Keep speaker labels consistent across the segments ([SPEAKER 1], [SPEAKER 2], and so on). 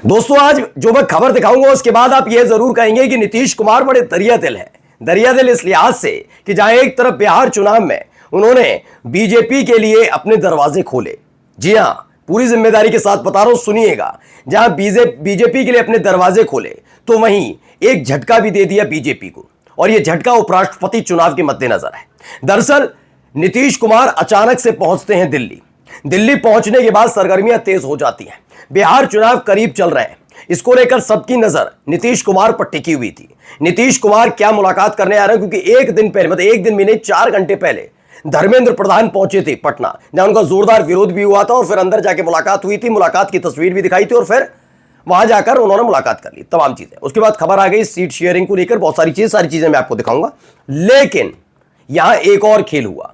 [SPEAKER 1] दोस्तों, आज जो मैं खबर दिखाऊंगा उसके बाद आप यह जरूर कहेंगे कि नीतीश कुमार बड़े दरिया दिल है। दरिया दिल इस लिहाज से कि जहां एक तरफ बिहार चुनाव में उन्होंने बीजेपी के लिए अपने दरवाजे खोले। जी हां, पूरी जिम्मेदारी के साथ बता रहा हूं, सुनिएगा। जहां बीजेपी के लिए अपने दरवाजे खोले तो वहीं एक झटका भी दे दिया बीजेपी को, और यह झटका उपराष्ट्रपति चुनाव के मद्देनजर है। दरअसल नीतीश कुमार अचानक से पहुंचते हैं दिल्ली। दिल्ली पहुंचने के बाद सरगर्मियां तेज हो जाती हैं। बिहार चुनाव करीब चल रहे हैं, इसको लेकर सबकी नजर नीतीश कुमार पर टिकी हुई थी। नीतीश कुमार क्या मुलाकात करने आ रहे हैं, क्योंकि एक दिन पहले, मतलब एक दिन भी नहीं, 4 घंटे पहले धर्मेंद्र प्रधान पहुंचे थे पटना, जहां उनका जोरदार विरोध भी हुआ था और फिर अंदर जाके मुलाकात हुई थी। मुलाकात की तस्वीर भी दिखाई थी और फिर वहां जाकर उन्होंने मुलाकात कर ली, तमाम चीजें। उसके बाद खबर आ गई सीट शेयरिंग को लेकर, बहुत सारी चीजें मैं आपको दिखाऊंगा। लेकिन यहां एक और खेल हुआ।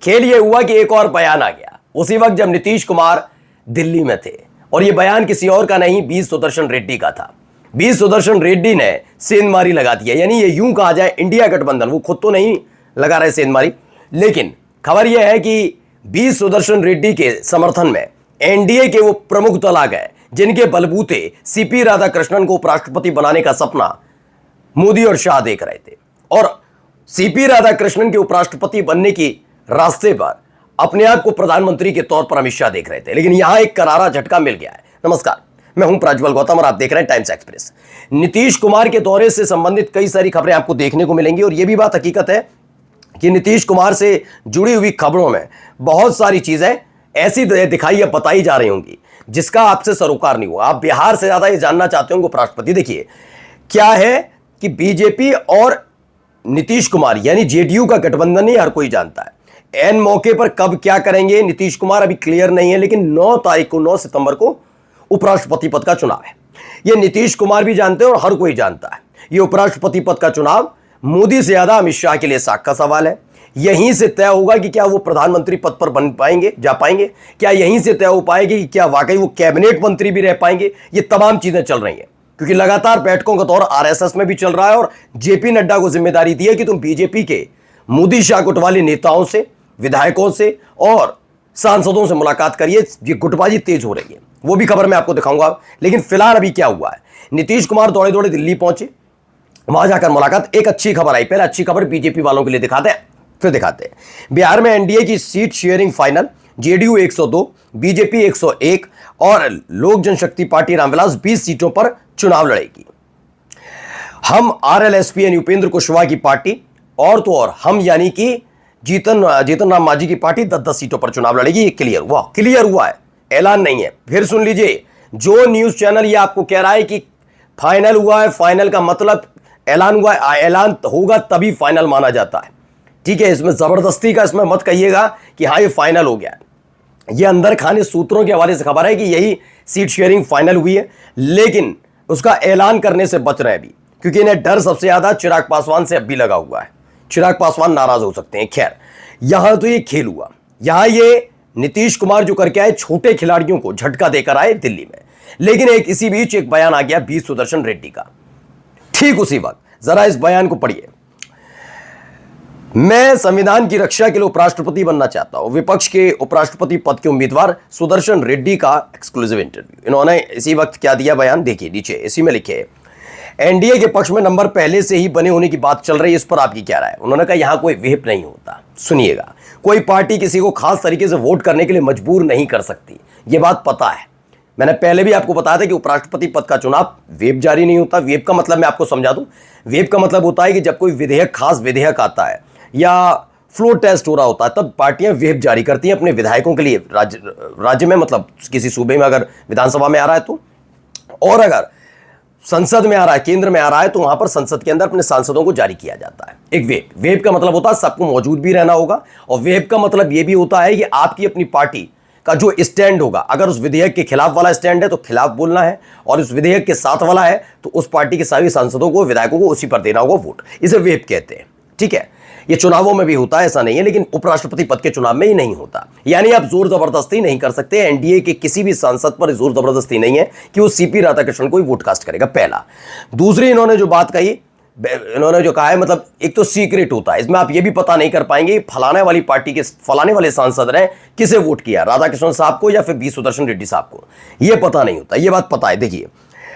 [SPEAKER 1] खेल यह हुआ कि एक और बयान आ गया उसी वक्त जब नीतीश कुमार दिल्ली में थे, और यह बयान किसी और का नहीं, बी सुदर्शन रेड्डी का था। बी सुदर्शन रेड्डी ने सेंधमारी लगा दिया, यानी ये यूं कहा जाए इंडिया गठबंधन, वो खुद तो नहीं लगा रहे सेंधमारी, लेकिन खबर यह है कि बी सुदर्शन रेड्डी के समर्थन में एनडीए के वो प्रमुख दल आ गए जिनके बलबूते सीपी राधाकृष्णन को उपराष्ट्रपति बनाने का सपना मोदी और शाह देख रहे थे, और सीपी राधाकृष्णन के उपराष्ट्रपति बनने की रास्ते पर अपने आप को प्रधानमंत्री के तौर पर अमित शाह देख रहे थे। लेकिन यहां एक करारा झटका मिल गया है। नमस्कार, मैं हूं प्रज्वल गौतम और आप देख रहे हैं टाइम्स एक्सप्रेस। नीतीश कुमार के दौरे से संबंधित कई सारी खबरें आपको देखने को मिलेंगी, और यह भी बात हकीकत है कि नीतीश कुमार से जुड़ी हुई खबरों में बहुत सारी चीजें ऐसी दिखाई या बताई जा रही होंगी जिसका आपसे सरोकार नहीं हुआ। आप बिहार से ज्यादा ये जानना चाहते होंगे उपराष्ट्रपति। देखिए क्या है कि बीजेपी और नीतीश कुमार यानी जेडीयू का गठबंधन नहीं हर कोई जानता है। एन मौके पर कब क्या करेंगे नीतीश कुमार अभी क्लियर नहीं है, लेकिन 9 सितंबर को उपराष्ट्रपति पद का चुनाव है। यह नीतीश कुमार भी जानते हैं और हर कोई जानता है। यह उपराष्ट्रपति पद का चुनाव मोदी से ज्यादा अमित शाह के लिए साख का सवाल है। यहीं से तय होगा कि क्या वो प्रधानमंत्री पद पर बन पाएंगे, जा पाएंगे, क्या यहीं से तय हो पाएगी कि क्या वाकई वो कैबिनेट मंत्री भी रह पाएंगे। ये तमाम चीजें चल रही हैं, क्योंकि लगातार बैठकों का दौर आरएसएस में भी चल रहा है, और जेपी नड्डा को जिम्मेदारी दी है कि तुम बीजेपी के मोदी शाह गुट वाले नेताओं से, विधायकों से और सांसदों से मुलाकात करिए। ये गुटबाजी तेज हो रही है, वो भी खबर मैं आपको दिखाऊंगा। लेकिन फिलहाल अभी क्या हुआ है, नीतीश कुमार दौड़े दौड़े दिल्ली पहुंचे, वहां जाकर मुलाकात। एक अच्छी खबर आई, पहले अच्छी खबर बीजेपी वालों के लिए दिखाते हैं, फिर दिखाते हैं। बिहार में एनडीए की seat sharing final, JDU 102, BJP 101 और लोक जनशक्ति पार्टी रामविलास 20 सीटों पर चुनाव लड़ेगी। हम आरएलएसपी यानी उपेंद्र कुशवाहा की पार्टी, और तो और हम यानी कि जीतन राम मांझी की पार्टी 10-10 सीटों पर चुनाव लड़ेगी। ये क्लियर हुआ है, ऐलान नहीं है। फिर सुन लीजिए, जो न्यूज चैनल ये आपको कह रहा है कि फाइनल हुआ है, फाइनल का मतलब ऐलान हुआ है, ऐलान होगा तभी फाइनल माना जाता है, ठीक है। इसमें जबरदस्ती का इसमें मत कहिएगा कि हाँ ये फाइनल हो गया है। ये अंदर खाने सूत्रों के हवाले से खबर है कि यही सीट शेयरिंग फाइनल हुई है, लेकिन उसका ऐलान करने से बच रहे हैं अभी, क्योंकि इन्हें डर सबसे ज्यादा चिराग पासवान से अब भी लगा हुआ है। चिराग पासवान नाराज हो सकते हैं। खैर, यहां तो ये खेल हुआ। यहां ये नीतीश कुमार जो करके आए, छोटे खिलाड़ियों को झटका देकर आए दिल्ली में। लेकिन इसी बीच एक बयान आ गया बी सुदर्शन रेड्डी का, ठीक उसी वक्त। जरा इस बयान को पढ़िए। मैं संविधान की रक्षा के लिए उपराष्ट्रपति बनना चाहता हूं, विपक्ष के उपराष्ट्रपति पद के उम्मीदवार सुदर्शन रेड्डी का एक्सक्लूसिव इंटरव्यू। इन्होंने इसी वक्त क्या दिया बयान, देखिए नीचे इसी में लिखे, एनडीए के पक्ष में नंबर पहले से ही बने होने की बात चल रही है, इस पर आपकी क्या राय है। उन्होंने कहा यहां कोई व्हिप नहीं होता। सुनिएगा, कोई पार्टी किसी को खास तरीके से वोट करने के लिए मजबूर नहीं कर सकती, यह बात पता है। मैंने पहले भी आपको बताया था कि उपराष्ट्रपति पद का चुनाव व्हिप जारी नहीं होता। व्हिप का मतलब मैं आपको समझा दूं, व्हिप का मतलब होता है कि जब कोई विधेयक, खास विधेयक आता है या फ्लोर टेस्ट हो रहा होता है, तब पार्टियां व्हिप जारी करती हैं अपने विधायकों के लिए, राज्य में, मतलब किसी सूबे में अगर विधानसभा में आ रहा है तो, और अगर संसद में आ रहा है, केंद्र में आ रहा है, तो वहां पर संसद के अंदर अपने सांसदों को जारी किया जाता है। एक वेब का मतलब होता है सबको मौजूद भी रहना होगा, और वेब का मतलब यह भी होता है कि आपकी अपनी पार्टी का जो स्टैंड होगा, अगर उस विधेयक के खिलाफ वाला स्टैंड है तो खिलाफ बोलना है, और उस विधेयक के साथ वाला है तो उस पार्टी के सभी सांसदों को, विधायकों को उसी पर देना होगा वोट। इसे वेब कहते हैं, ठीक है। ये चुनावों में भी होता है, ऐसा नहीं है, लेकिन उपराष्ट्रपति पद के चुनाव में ही नहीं होता। यानी आप जोर जबरदस्ती नहीं कर सकते। एनडीए के किसी भी सांसद पर जोर जबरदस्ती नहीं है कि वो सीपी राधाकृष्णन को ही वोट कास्ट करेगा, पहला। दूसरी, इन्होंने जो बात कही, इन्होंने जो कहा है, मतलब एक तो सीक्रेट होता है, इसमें आप ये भी पता नहीं कर पाएंगे फलाने वाली पार्टी के फलाने वाले सांसद ने किसे वोट किया, राधाकृष्णन साहब को या फिर बी सुदर्शन रेड्डी साहब को, ये पता नहीं होता। ये बात पता है। देखिए,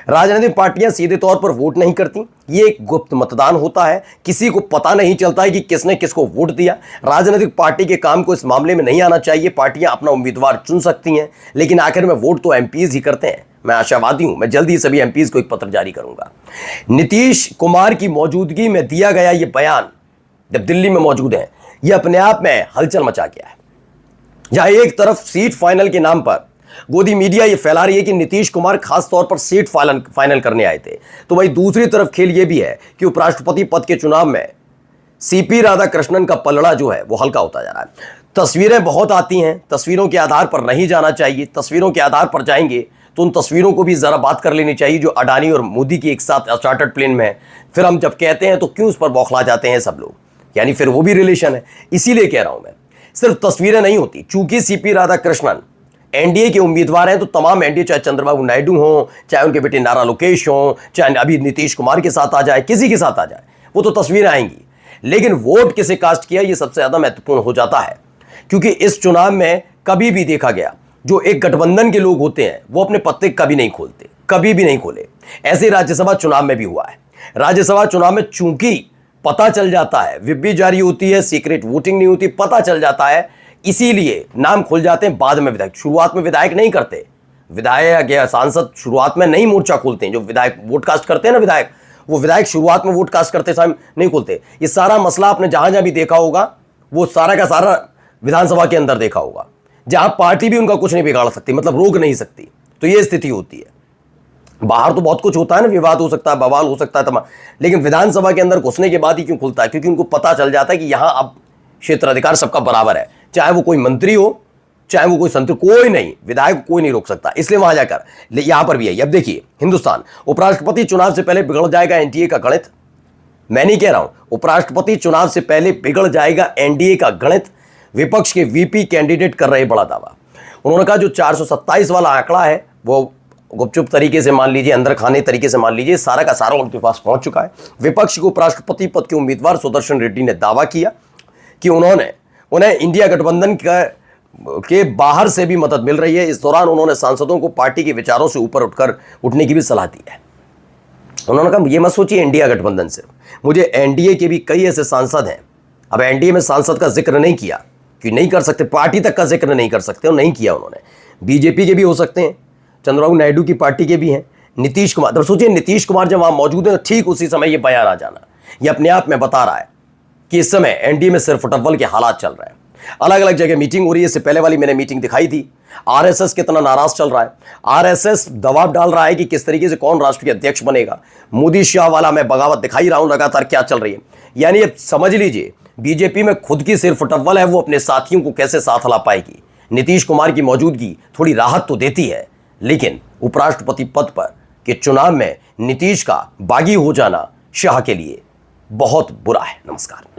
[SPEAKER 1] राजनीतिक पार्टियां सीधे तौर पर वोट नहीं करती, ये एक गुप्त मतदान होता है, किसी को पता नहीं चलता है कि किसने किसको वोट दिया। राजनीतिक पार्टी के काम को इस मामले में नहीं आना चाहिए। पार्टियां अपना उम्मीदवार चुन सकती हैं, लेकिन आखिर में वोट तो एमपीज ही करते हैं। मैं आशावादी हूं, मैं जल्दी सभी एमपीज को एक पत्र जारी करूंगा। नीतीश कुमार की मौजूदगी में दिया गया यह बयान, जब दिल्ली में मौजूद है, यह अपने आप में हलचल मचा गया है। जहां एक तरफ सीट फाइनल के नाम पर गोदी मीडिया ये फैला रही है कि नीतीश कुमार खास तौर पर सीट फाइनल करने आए थे, तो वहीं दूसरी तरफ खेल यह भी है कि उपराष्ट्रपति पद के चुनाव में सीपी राधाकृष्णन का पलड़ा जो है वो हल्का होता जा रहा है। तस्वीरें बहुत आती हैं, तस्वीरों के आधार पर नहीं जाना चाहिए। तस्वीरों के आधार पर जाएंगे तो उन तस्वीरों को भी जरा बात कर लेनी चाहिए जो अडानी और मोदी की एक साथ चार्टर्ड प्लेन में है। फिर हम जब कहते हैं तो क्यों उस पर बौखला जाते हैं सब लोग, यानी फिर वो भी रिलेशन है। इसीलिए कह रहा हूं मैं, सिर्फ तस्वीरें नहीं होती। चूंकि सीपी राधाकृष्णन एनडीए के उम्मीदवार हैं, तो तमाम एनडीए, चाहे चंद्रबाबू नायडू हो, चाहे उनके बेटे नारा लोकेश हो, चाहे अभी नीतीश कुमार के साथ आ जाए, किसी के साथ आ जाए, वो तो तस्वीरें आएंगी। लेकिन वोट किसे कास्ट किया, ये सबसे ज्यादा महत्वपूर्ण हो जाता है। क्योंकि इस चुनाव में कभी भी देखा गया, जो एक गठबंधन के लोग होते हैं वो अपने पत्ते कभी नहीं खोलते, कभी भी नहीं खोले। ऐसे राज्यसभा चुनाव में भी हुआ है। राज्यसभा चुनाव में चूंकि पता चल जाता है, व्हिप भी जारी होती है, सीक्रेट वोटिंग नहीं होती, पता चल जाता है, इसीलिए नाम खुल जाते हैं बाद में विधायक। शुरुआत में विधायक नहीं करते, विधायक या सांसद शुरुआत में नहीं मोर्चा खोलते हैं। जो विधायक वोट कास्ट करते हैं ना, विधायक, वो विधायक शुरुआत में वोट कास्ट करते समय नहीं खोलते। ये सारा मसला आपने जहां जहां भी देखा होगा, वो सारा का सारा विधानसभा के अंदर देखा होगा, जहां पार्टी भी उनका कुछ नहीं बिगाड़ सकती, मतलब रोक नहीं सकती। तो ये स्थिति होती है। बाहर तो बहुत कुछ होता है ना, विवाद हो सकता है, बवाल हो सकता है तमाम, लेकिन विधानसभा के अंदर घुसने के बाद ही क्यों खुलता है? क्योंकि उनको पता चल जाता है कि यहां अब क्षेत्राधिकार सबका बराबर है, चाहे वो कोई मंत्री हो, चाहे वो कोई संतरी, कोई नहीं, विधायक कोई नहीं रोक सकता। इसलिए वहां जाकर यहां पर भी है। अब देखिए, हिंदुस्तान, उपराष्ट्रपति चुनाव से पहले बिगड़ जाएगा एनडीए का गणित। मैं नहीं कह रहा हूं, उपराष्ट्रपति चुनाव से पहले बिगड़ जाएगा एनडीए का गणित। विपक्ष के वीपी कैंडिडेट कर रहे बड़ा दावा। उन्होंने कहा जो 427 वाला आंकड़ा है वो गुपचुप तरीके से मान लीजिए, अंदर खाने तरीके से मान लीजिए, सारा का सारा उनके पास पहुंच चुका है। विपक्ष को उपराष्ट्रपति पद के उम्मीदवार सुदर्शन रेड्डी ने दावा किया कि उन्हें इंडिया गठबंधन के बाहर से भी मदद मिल रही है। इस दौरान उन्होंने सांसदों को पार्टी के विचारों से ऊपर उठने की भी सलाह दी है। उन्होंने कहा ये मत सोचिए इंडिया गठबंधन से, मुझे एनडीए के भी कई ऐसे सांसद हैं। अब एनडीए में सांसद का जिक्र नहीं किया कि नहीं कर सकते, पार्टी तक का जिक्र नहीं कर सकते, और नहीं किया उन्होंने। बीजेपी के भी हो सकते हैं, चंद्रबाबू नायडू की पार्टी के भी हैं, नीतीश कुमार। तो सोचिए, नीतीश कुमार जब वहां मौजूद है, ठीक उसी समय ये बयान आ जाना, ये अपने आप में बता रहा है कि इस समय एनडीए में सिर्फ फुटबॉल के हालात चल रहे हैं। अलग अलग जगह मीटिंग हो रही है। इससे पहले वाली मैंने मीटिंग दिखाई थी। आरएसएस कितना नाराज चल रहा है, आरएसएस दबाव डाल रहा है कि किस तरीके से कौन राष्ट्रीय अध्यक्ष बनेगा। मोदी शाह वाला मैं बगावत दिखाई रहा हूं लगातार क्या चल रही है। यानी अब समझ लीजिए, बीजेपी में खुद की सिर्फ फुटबॉल है, वो अपने साथियों को कैसे साथ ला पाएगी। नीतीश कुमार की मौजूदगी थोड़ी राहत तो देती है, लेकिन उपराष्ट्रपति पद पर के चुनाव में नीतीश का बागी हो जाना शाह के लिए बहुत बुरा है। नमस्कार।